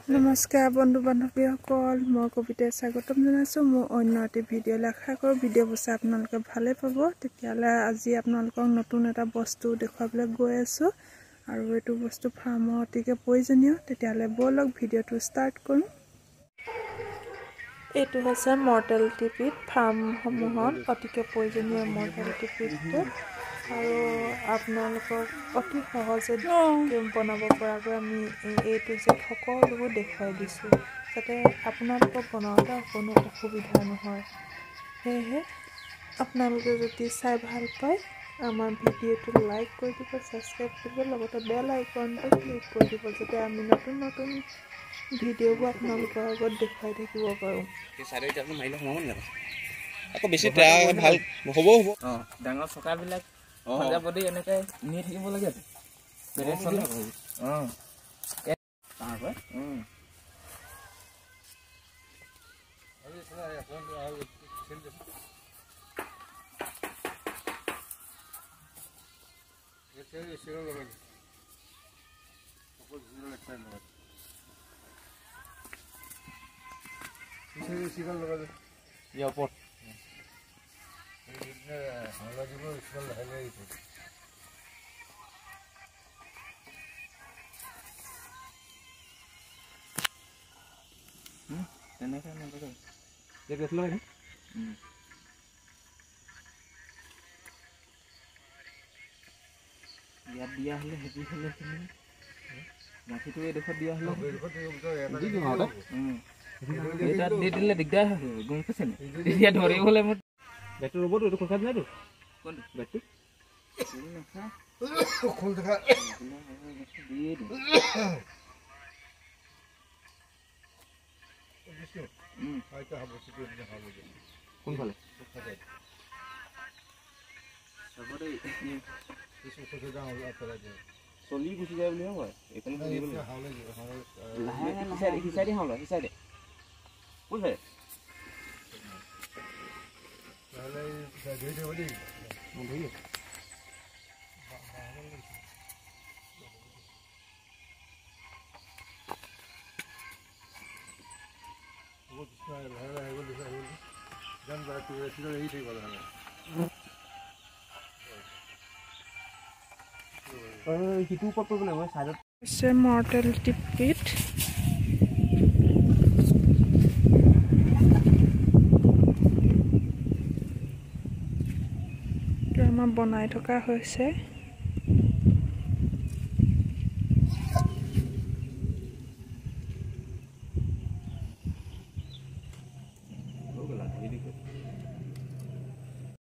নমস্কাৰ বন্ধু বান্ধৱীসকল মই কবিতাই স্বাগতম জনাইছোঁ মোৰ অন্য এটা ভিডিঅ' আশা কৰোঁ ভিডিঅ'বোৰ চাই আপোনালোকে ভালে পাব তেতিয়ালে আজি আপোনালোকক নতুন এটা বস্তু দেখুৱাবলৈ গৈ আছোঁ আৰু এইটো বস্তু ফাৰ্মৰ অতিকে প্ৰয়োজনীয় তেতিয়ালে বলক ভিডিঅ'টো ষ্টাৰ্ট কৰিম এইটো হৈছে মৰ্টেলিটি পিট ফাৰ্মসমূহত অতিকে প্ৰয়োজনীয় মৰ্টেলিটি পিটটো আৰু আপোনালোকক অতি সহজে বনাব পৰাকৈ আমি এইটো যে সকলোবোৰ দেখুৱাই দিছোঁ যাতে আপোনালোকক বনাওঁতে কোনো অসুবিধা নহয় সেয়েহে আপোনালোকে যদি চাই ভাল পায় আমাৰ ভিডিঅ'টো লাইক কৰি দিব ছাবস্ক্ৰাইব কৰিব লগতে বেল আইকনটো ক্লিক কৰি দিব যাতে আমি নতুন নতুন ভিডিঅ'বোৰ আপোনালোকৰ আগত দেখুৱাই থাকিব পাৰোঁ আকৌ বেছি ভাল হ'ব ডাঙৰ চকাবিলাক সজাবদি এনেকে নি থাকিব লাগে বেৰে চলে তাৰপৰা তেনেকৈ নকৰে ইয়াত দিয়া হ'লে হেভি হ'লে মাটিটো এইডোখৰত দিয়া হ'লে তাত দি দিলে দিগদাৰ হয় গম পাইছে নে এতিয়া ধৰিবলৈ মোৰ বেগটো ৰ'বতো এইটো খোজা নাইতো কোনটো বেগটো খোল দেখা দিয়ে দিম কোনফালে চলি গুচি যায় বুলি কয় এইফালে সিঁচাই দি হাওলা সিঁচাই দে কোনফালে সিটো ওপৰত কৰিব লাগিব চাইডত হৈছে মৰ্টেলিটি পিট আমাৰ বনাই থকা হৈছে